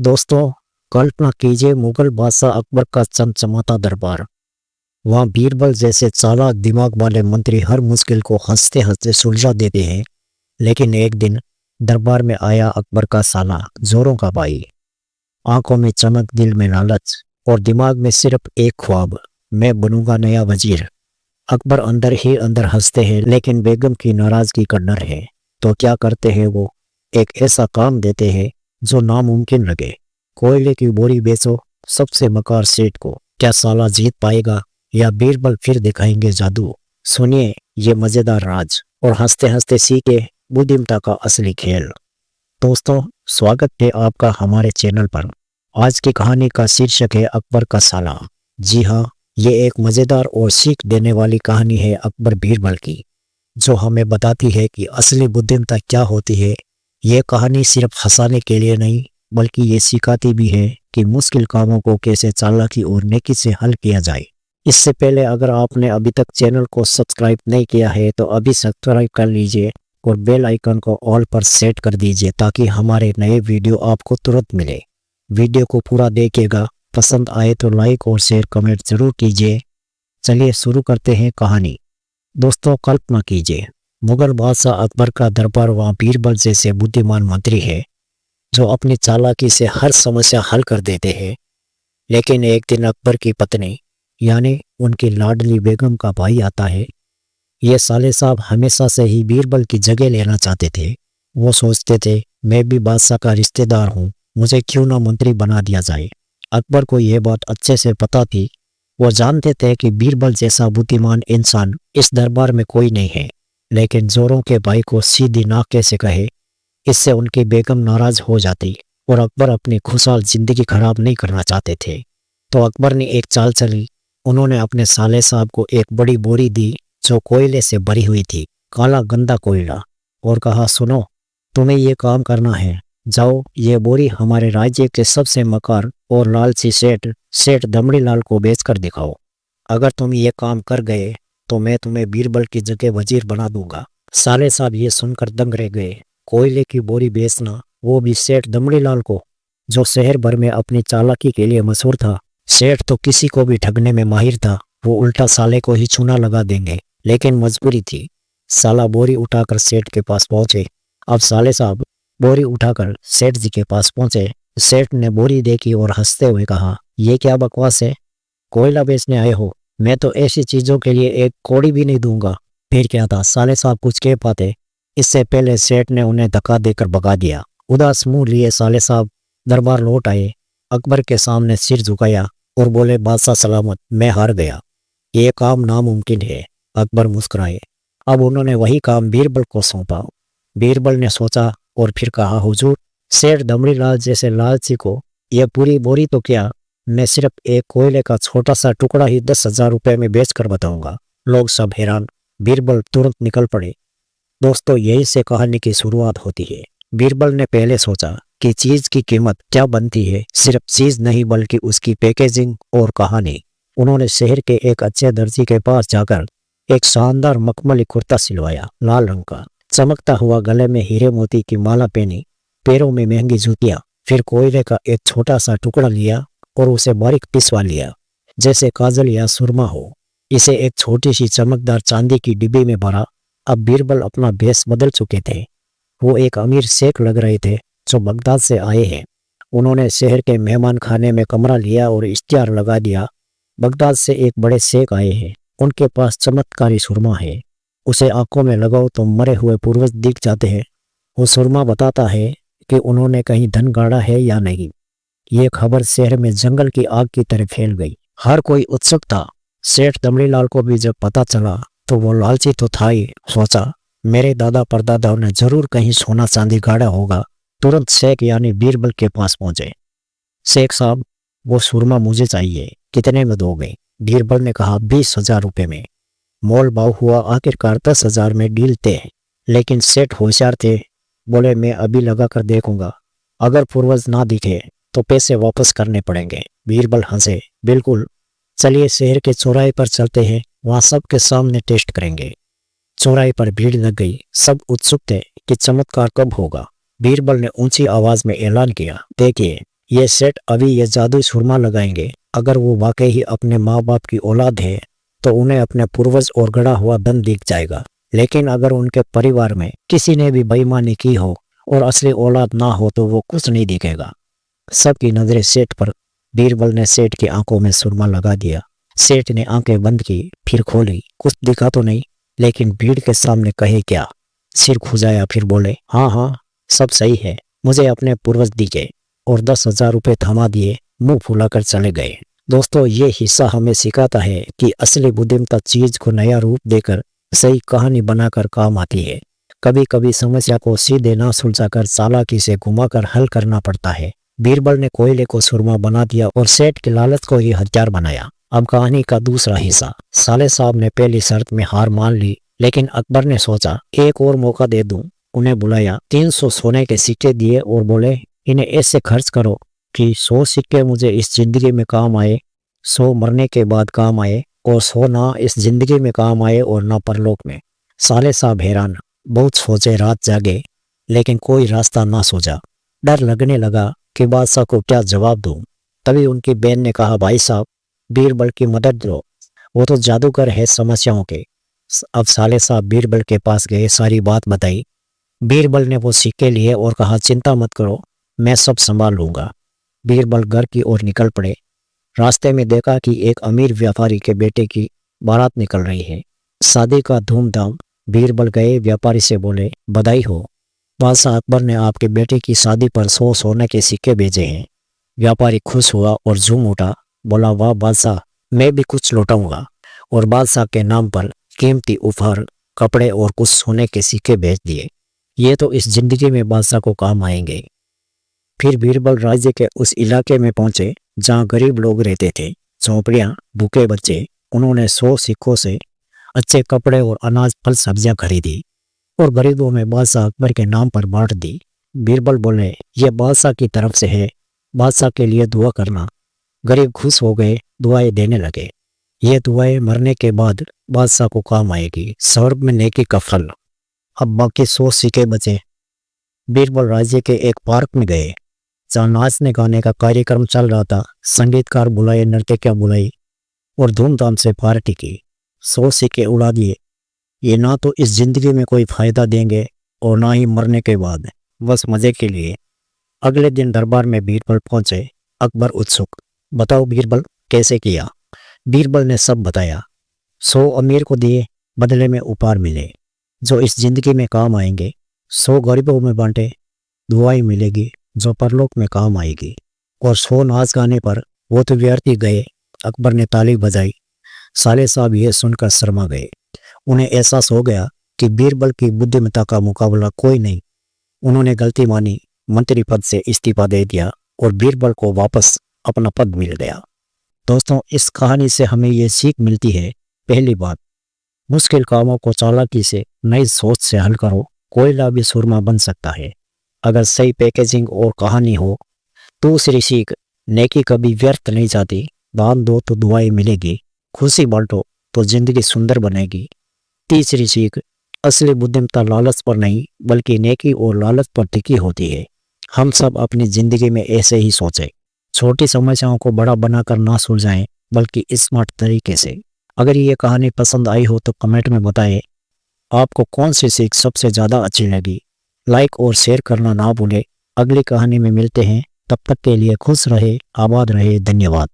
दोस्तों, कल्पना कीजिए मुगल बादशाह अकबर का चमचमाता दरबार। वहाँ बीरबल जैसे चालाक दिमाग वाले मंत्री हर मुश्किल को हंसते हंसते सुलझा देते हैं। लेकिन एक दिन दरबार में आया अकबर का साला, जोरों का भाई। आंखों में चमक, दिल में लालच और दिमाग में सिर्फ एक ख्वाब, मैं बनूंगा नया वजीर। अकबर अंदर ही अंदर हंसते हैं, लेकिन बेगम की नाराजगी का डर है। तो क्या करते हैं वो? एक ऐसा काम देते हैं जो नामुमकिन लगे। कोयले की बोरी बेचो सबसे मकार सेठ को। क्या साला जीत पाएगा या बीरबल फिर दिखाएंगे जादू? सुनिए ये मजेदार राज और हंसते हंसते सीखे बुद्धिमता का असली खेल। दोस्तों, स्वागत है आपका हमारे चैनल पर। आज की कहानी का शीर्षक है अकबर का साला। जी हाँ, ये एक मजेदार और सीख देने वाली कहानी है अकबर बीरबल की, जो हमें बताती है कि असली बुद्धिमता क्या होती है। ये कहानी सिर्फ हंसाने के लिए नहीं, बल्कि ये सिखाती भी है कि मुश्किल कामों को कैसे चालाकी और नेकी से हल किया जाए। इससे पहले अगर आपने अभी तक चैनल को सब्सक्राइब नहीं किया है तो अभी सब्सक्राइब कर लीजिए और बेल आइकन को ऑल पर सेट कर दीजिए, ताकि हमारे नए वीडियो आपको तुरंत मिले। वीडियो को पूरा देखिएगा, पसंद आए तो लाइक और शेयर कमेंट जरूर कीजिए। चलिए शुरू करते हैं कहानी। दोस्तों, कल्पना कीजिए मुगल बादशाह अकबर का दरबार। वहाँ बीरबल जैसे बुद्धिमान मंत्री है जो अपनी चालाकी से हर समस्या हल कर देते हैं। लेकिन एक दिन अकबर की पत्नी यानी उनकी लाडली बेगम का भाई आता है। ये साले साहब हमेशा से ही बीरबल की जगह लेना चाहते थे। वो सोचते थे मैं भी बादशाह का रिश्तेदार हूँ, मुझे क्यों ना मंत्री बना दिया जाए। अकबर को यह बात अच्छे से पता थी। वो जानते थे कि बीरबल जैसा बुद्धिमान इंसान इस दरबार में कोई नहीं है। लेकिन जोरों के भाई को सीधी ना कैसे कहे, इससे उनकी बेगम नाराज हो जाती और अकबर अपनी खुशहाल जिंदगी खराब नहीं करना चाहते थे। तो अकबर ने एक चाल चली। उन्होंने अपने साले साहब को एक बड़ी बोरी दी जो कोयले से भरी हुई थी, काला गंदा कोयला, और कहा सुनो, तुम्हें ये काम करना है। जाओ ये बोरी हमारे राज्य के सबसे मकार और लालची सेठ दमड़ी लाल को बेचकर दिखाओ। अगर तुम ये काम कर गए तो मैं तुम्हें बीरबल की जगह वजीर बना दूंगा। साले साहब ये सुनकर दंग रह गए। कोयले की बोरी बेचना, वो भी सेठ दमड़ी लाल को, जो शहर भर में अपनी चालाकी के लिए मशहूर था। सेठ तो किसी को भी ठगने में माहिर था, वो उल्टा साले को ही चूना लगा देंगे। लेकिन मजबूरी थी। साला बोरी उठाकर सेठ के पास पहुंचे। अब साले साहब बोरी उठाकर सेठ जी के पास पहुंचे। सेठ ने बोरी देखी और हंसते हुए कहा, ये क्या बकवास है? कोयला बेचने आए हो? मैं तो ऐसी चीजों के लिए एक कौड़ी भी नहीं दूंगा। फिर क्या था, साले साहब कुछ कह पाते, इससे पहले सेठ ने उन्हें धक्का देकर भगा दिया। उदास मुंह लिए साले साहब दरबार लौट आए। अकबर के सामने सिर झुकाया और बोले, बादशाह सलामत, मैं हार गया, ये काम नामुमकिन है। अकबर मुस्कुराए। अब उन्होंने वही काम बीरबल को सौंपा। बीरबल ने सोचा और फिर कहा, हुजूर, सेठ दमड़ी लाल जैसे लालची को यह पूरी बोरी तो क्या, मैं सिर्फ एक कोयले का छोटा सा टुकड़ा ही 10,000 रुपये में बेचकर बताऊंगा। लोग सब हैरान। बीरबल तुरंत निकल पड़े। दोस्तों, यही से कहानी की शुरुआत होती है। बीरबल ने पहले सोचा कि चीज की कीमत क्या बनती है, सिर्फ चीज नहीं बल्कि उसकी पैकेजिंग और कहानी। उन्होंने शहर के एक अच्छे दर्जी के पास जाकर एक शानदार मखमली कुर्ता सिलवाया, लाल रंग का, चमकता हुआ, गले में हीरे मोती की माला पहनी, पैरों में महंगी जूतियां। फिर कोयले का एक छोटा सा टुकड़ा लिया और उसे बारीक पिसवा लिया, जैसे काजल या सुरमा हो। इसे एक छोटी सी चमकदार चांदी की डिब्बी में भरा। अब बीरबल अपना भेष बदल चुके थे। वो एक अमीर शेख लग रहे थे जो बगदाद से आए हैं। उन्होंने शहर के मेहमान खाने में कमरा लिया और इश्तिहार लगा दिया, बगदाद से एक बड़े शेख आए हैं, उनके पास चमत्कारी सुरमा है, उसे आंखों में लगाओ तो मरे हुए पूर्वज दिख जाते हैं। वो सुरमा बताता है कि उन्होंने कहीं धन गाड़ा है या नहीं। ये खबर शहर में जंगल की आग की तरह फैल गई। हर कोई उत्सुक था। सेठ दमड़ी लाल को भी जब पता चला तो वो लालची तो था ही। सोचा, मेरे दादा परदादाओं ने जरूर कहीं सोना चांदी गाड़ा होगा। तुरंत शेख यानी बीरबल के पास पहुंचे। शेख साहब, वो सुरमा मुझे चाहिए, कितने में दोगे? बीरबल ने कहा, 20,000 रुपये में। मोल भाव हुआ। आखिरकार 10,000 में डील तय। लेकिन सेठ होशियार थे, बोले, मैं अभी लगा कर देखूंगा, अगर पूर्वज ना दिखे तो पैसे वापस करने पड़ेंगे। बीरबल हंसे, बिल्कुल, चलिए शहर के चौराहे पर चलते हैं, वहां सबके सामने टेस्ट करेंगे। चौराहे पर भीड़ लग गई। सब उत्सुक थे कि चमत्कार कब होगा। बीरबल ने ऊंची आवाज में ऐलान किया, देखिए, ये सेठ अभी ये जादुई सुरमा लगाएंगे। अगर वो वाकई ही अपने माँ बाप की औलाद है तो उन्हें अपने पूर्वज और गड़ा हुआ धन दिख जाएगा। लेकिन अगर उनके परिवार में किसी ने भी बेईमानी की हो और असली औलाद ना हो तो वो कुछ नहीं दिखेगा। सबकी नजरें सेठ पर। बीरबल ने सेठ की आंखों में सुरमा लगा दिया। सेठ ने आंखें बंद की, फिर खोली। कुछ दिखा तो नहीं, लेकिन भीड़ के सामने कहे क्या। सिर खुजाया, फिर बोले, हाँ हाँ, सब सही है, मुझे अपने पूर्वज दिखे। और 10,000 रुपये थमा दिए, मुंह फुलाकर चले गए। दोस्तों, ये हिस्सा हमें सिखाता है कि असली बुद्धिमत्ता चीज को नया रूप देकर सही कहानी बनाकर काम आती है। कभी कभी समस्या को सीधे ना सुलझाकर चालाकी से घुमाकर हल करना पड़ता है। बीरबल ने कोयले को सुरमा बना दिया और सेठ के लालच को ही हथियार बनाया। अब कहानी का दूसरा हिस्सा। साले साहब ने पहली शर्त में हार मान ली, लेकिन अकबर ने सोचा एक और मौका दे दूं। उन्हें बुलाया, 300 सोने के सिक्के दिए और बोले, इन्हें ऐसे खर्च करो कि 100 सिक्के मुझे इस जिंदगी में काम आए, 100 मरने के बाद काम आए, और 100 ना इस जिंदगी में काम आए और ना परलोक में। साले साहब हैरान, बहुत सोचे, रात जागे, लेकिन कोई रास्ता ना सूझा। डर लगने लगा कि बादशाह को क्या जवाब दूं। तभी उनकी बहन ने कहा, भाई साहब, बीरबल की मदद लो, वो तो जादूगर है समस्याओं के। अब साले साहब बीरबल के पास गए, सारी बात बताई। बीरबल ने वो सिक्के लिए और कहा, चिंता मत करो, मैं सब संभाल लूंगा। बीरबल घर की ओर निकल पड़े। रास्ते में देखा कि एक अमीर व्यापारी के बेटे की बारात निकल रही है। शादी का धूमधाम। बीरबल गए, व्यापारी से बोले, बधाई हो, बादशाह अकबर ने आपके बेटे की शादी पर 100 सोने के सिक्के भेजे हैं। व्यापारी खुश हुआ और झूम उठा, बोला, वाह बादशाह, मैं भी कुछ लौटाऊंगा। और बादशाह के नाम पर कीमती उपहार, कपड़े और कुछ सोने के सिक्के भेज दिए। ये तो इस जिंदगी में बादशाह को काम आएंगे। फिर बीरबल राज्य के उस इलाके में पहुंचे जहां गरीब लोग रहते थे, झोंपड़ियां, भूखे बच्चे। उन्होंने 100 सिक्कों से अच्छे कपड़े और अनाज, फल, सब्जियां खरीदी और गरीबों में बादशाह अकबर के नाम पर बांट दी। बीरबल बोले, ये बादशाह की तरफ से है, बादशाह के लिए दुआ करना। गरीब खुश हो गए, दुआएं देने लगे। ये दुआएं मरने के बाद बादशाह को काम आएगी, स्वर्ग में नेकी का फल। अब बाकी 100 सिक्के बचे। बीरबल राज्य के एक पार्क में गए जहाँ नाचने गाने का कार्यक्रम चल रहा था। संगीतकार बुलाए, नर्तकियां बुलाई और धूमधाम से पार्टी की। 100 सिक्के उड़ा दिए। ये ना तो इस जिंदगी में कोई फायदा देंगे और ना ही मरने के बाद, बस मजे के लिए। अगले दिन दरबार में बीरबल पहुंचे। अकबर उत्सुक, बताओ बीरबल, कैसे किया। बीरबल ने सब बताया। 100 अमीर को दिए, बदले में उपहार मिले जो इस जिंदगी में काम आएंगे। 100 गरीबों में बांटे, दुआएं मिलेगी जो परलोक में काम आएगी। और 100 नाच गाने पर वो तो व्यर्थ ही गए। अकबर ने ताली बजाई। साले साहब ये सुनकर शर्मा गए। उन्हें एहसास हो गया कि बीरबल की बुद्धिमत्ता का मुकाबला कोई नहीं। उन्होंने गलती मानी, मंत्री पद से इस्तीफा दे दिया और बीरबल को वापस अपना पद मिल गया। दोस्तों, इस कहानी से हमें ये सीख मिलती है, पहली बात, मुश्किल कामों को चालाकी से, नई सोच से हल करो। कोयला भी सुरमा बन सकता है अगर सही पैकेजिंग और कहानी हो। दूसरी सीख, नेकी कभी व्यर्थ नहीं जाती। दान दो तो दुआएं मिलेगी, खुशी बांटो तो जिंदगी सुंदर बनेगी। तीसरी सीख, असली बुद्धिमत्ता लालच पर नहीं बल्कि नेकी और लालच पर टिकी होती है। हम सब अपनी जिंदगी में ऐसे ही सोचें, छोटी समस्याओं को बड़ा बनाकर ना सुलझाएं बल्कि स्मार्ट तरीके से। अगर ये कहानी पसंद आई हो तो कमेंट में बताएं आपको कौन सी सीख सबसे ज़्यादा अच्छी लगी। लाइक और शेयर करना ना भूलें। अगली कहानी में मिलते हैं, तब तक के लिए खुश रहे, आबाद रहे, धन्यवाद।